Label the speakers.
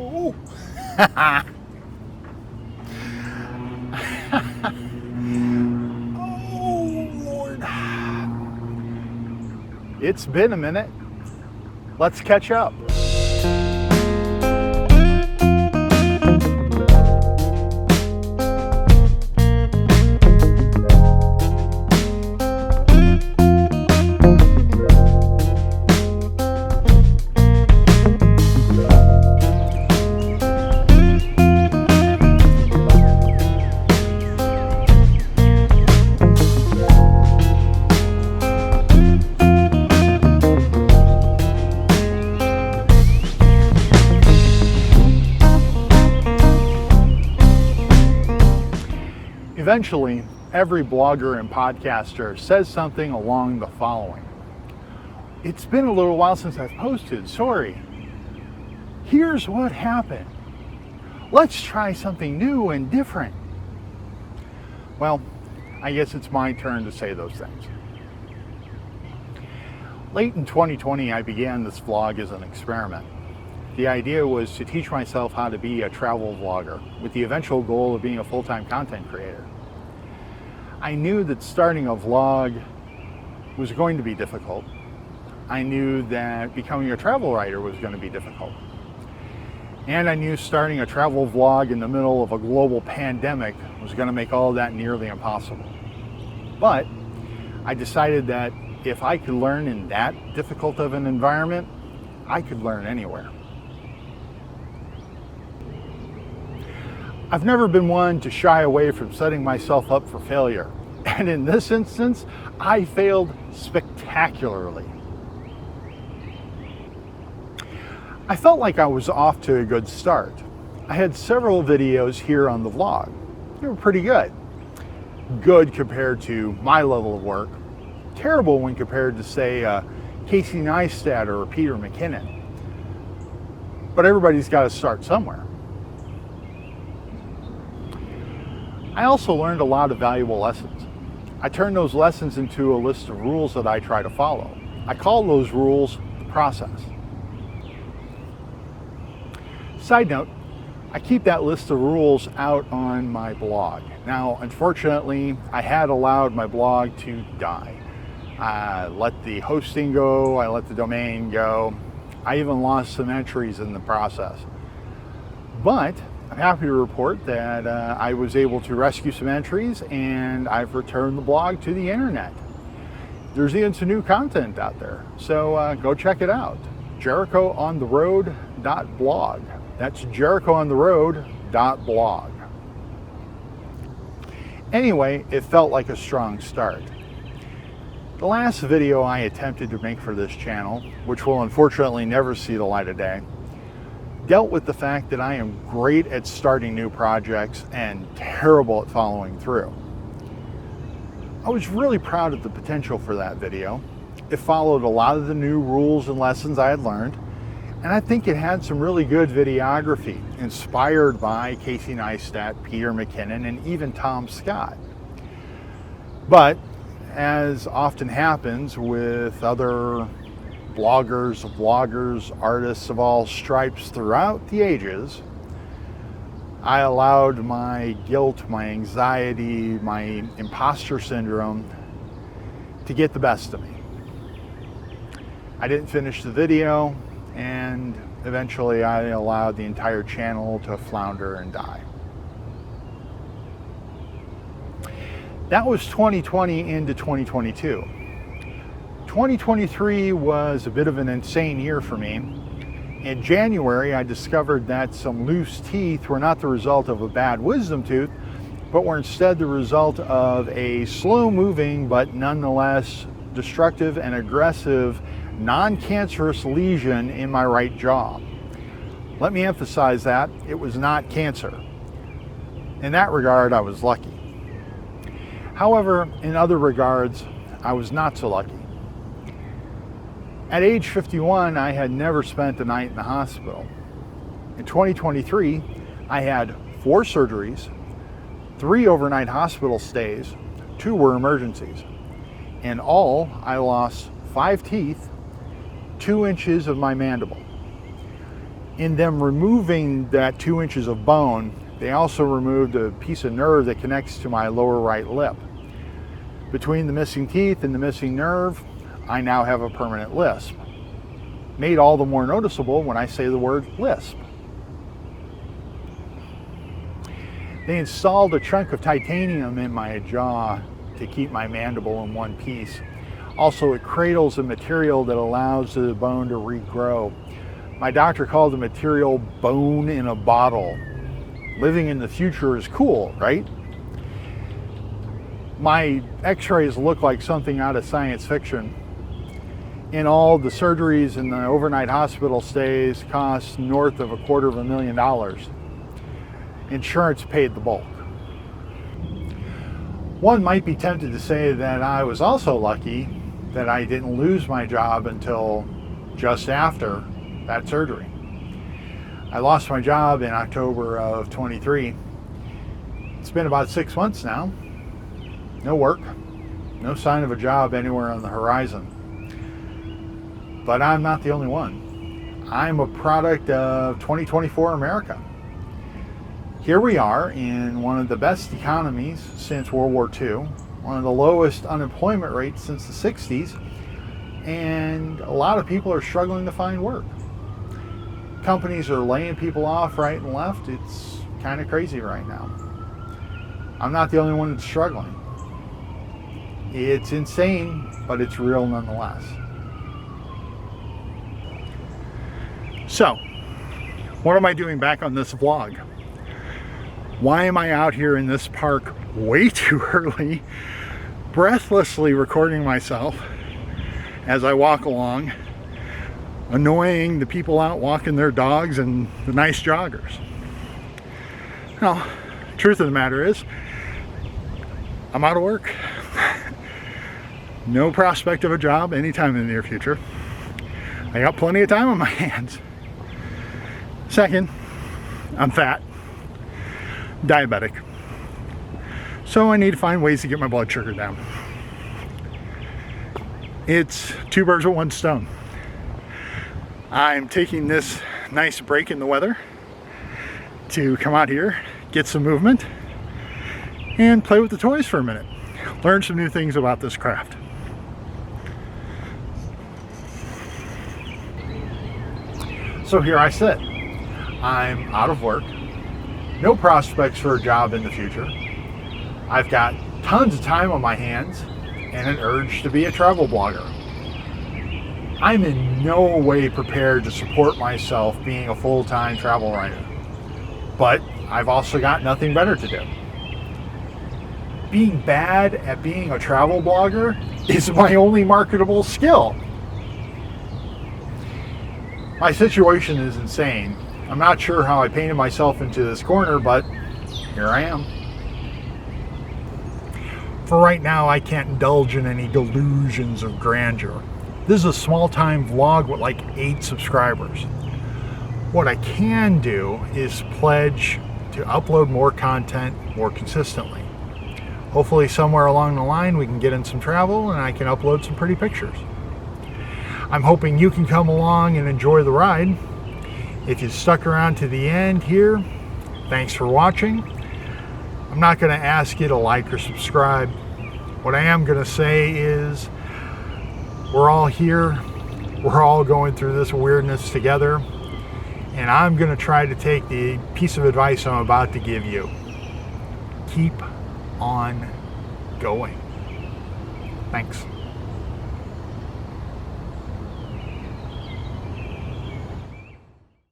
Speaker 1: Oh. Oh, Lord. It's been a minute. Let's catch up. Eventually, every blogger and podcaster says something along the following. It's been a little while since I've posted, sorry. Here's what happened. Let's try something new and different. Well, I guess it's my turn to say those things. Late in 2020, I began this vlog as an experiment. The idea was to teach myself how to be a travel vlogger, with the eventual goal of being a full-time content creator. I knew that starting a vlog was going to be difficult. I knew that becoming a travel writer was going to be difficult. And I knew starting a travel vlog in the middle of a global pandemic was going to make all of that nearly impossible. But I decided that if I could learn in that difficult of an environment, I could learn anywhere. I've never been one to shy away from setting myself up for failure. And in this instance, I failed spectacularly. I felt like I was off to a good start. I had several videos here on the vlog. They were pretty good. Good compared to my level of work. Terrible when compared to, say, Casey Neistat or Peter McKinnon. But everybody's got to start somewhere. I also learned a lot of valuable lessons. I turned those lessons into a list of rules that I try to follow. I call those rules the process. Side note, I keep that list of rules out on my blog. Now, unfortunately, I had allowed my blog to die. I let the hosting go, I let the domain go. I even lost some entries in the process. But I'm happy to report that I was able to rescue some entries and I've returned the blog to the internet. There's even some new content out there, so go check it out. JerichoOnTheRoad.blog. That's JerichoOnTheRoad.blog. Anyway, it felt like a strong start. The last video I attempted to make for this channel, which will unfortunately never see the light of day, dealt with the fact that I am great at starting new projects and terrible at following through. I was really proud of the potential for that video. It followed a lot of the new rules and lessons I had learned, and I think it had some really good videography, inspired by Casey Neistat, Peter McKinnon, and even Tom Scott. But, as often happens with other bloggers, vloggers, artists of all stripes throughout the ages, I allowed my guilt, my anxiety, my imposter syndrome to get the best of me. I didn't finish the video, and eventually I allowed the entire channel to flounder and die. That was 2020 into 2022. 2023 was a bit of an insane year for me. In January, I discovered that some loose teeth were not the result of a bad wisdom tooth, but were instead the result of a slow-moving but nonetheless destructive and aggressive non-cancerous lesion in my right jaw. Let me emphasize that it was not cancer. In that regard, I was lucky. However, in other regards, I was not so lucky. At age 51, I had never spent a night in the hospital. In 2023, I had 4 surgeries, 3 overnight hospital stays, 2 were emergencies. In all, I lost 5 teeth, 2 inches of my mandible. In them removing that 2 inches of bone, they also removed a piece of nerve that connects to my lower right lip. Between the missing teeth and the missing nerve, I now have a permanent lisp. Made all the more noticeable when I say the word lisp. They installed a chunk of titanium in my jaw to keep my mandible in one piece. Also, it cradles a material that allows the bone to regrow. My doctor called the material bone in a bottle. Living in the future is cool, right? My x-rays look like something out of science fiction. In all, the surgeries and the overnight hospital stays cost north of $250,000. Insurance paid the bulk. One might be tempted to say that I was also lucky that I didn't lose my job until just after that surgery. I lost my job in October of 23. It's been about 6 months now. No work, no sign of a job anywhere on the horizon. But I'm not the only one. I'm a product of 2024 America. Here we are in one of the best economies since World War II, one of the lowest unemployment rates since the 60s, and a lot of people are struggling to find work. Companies are laying people off right and left. It's kind of crazy right now. I'm not the only one that's struggling. It's insane, but it's real nonetheless. So, what am I doing back on this vlog? Why am I out here in this park way too early, breathlessly recording myself as I walk along, annoying the people out walking their dogs and the nice joggers? Well, truth of the matter is, I'm out of work. No prospect of a job anytime in the near future. I got plenty of time on my hands. Second, I'm fat, diabetic, so I need to find ways to get my blood sugar down. It's two birds with one stone. I'm taking this nice break in the weather to come out here, get some movement, and play with the toys for a minute. Learn some new things about this craft. So here I sit. I'm out of work, no prospects for a job in the future. I've got tons of time on my hands and an urge to be a travel blogger. I'm in no way prepared to support myself being a full-time travel writer, but I've also got nothing better to do. Being bad at being a travel blogger is my only marketable skill. My situation is insane. I'm not sure how I painted myself into this corner, but here I am. For right now, I can't indulge in any delusions of grandeur. This is a small-time vlog with like 8 subscribers. What I can do is pledge to upload more content more consistently. Hopefully somewhere along the line we can get in some travel and I can upload some pretty pictures. I'm hoping you can come along and enjoy the ride. If you stuck around to the end here, thanks for watching. I'm not going to ask you to like or subscribe. What I am going to say is we're all here. We're all going through this weirdness together. And I'm going to try to take the piece of advice I'm about to give you. Keep on going. Thanks.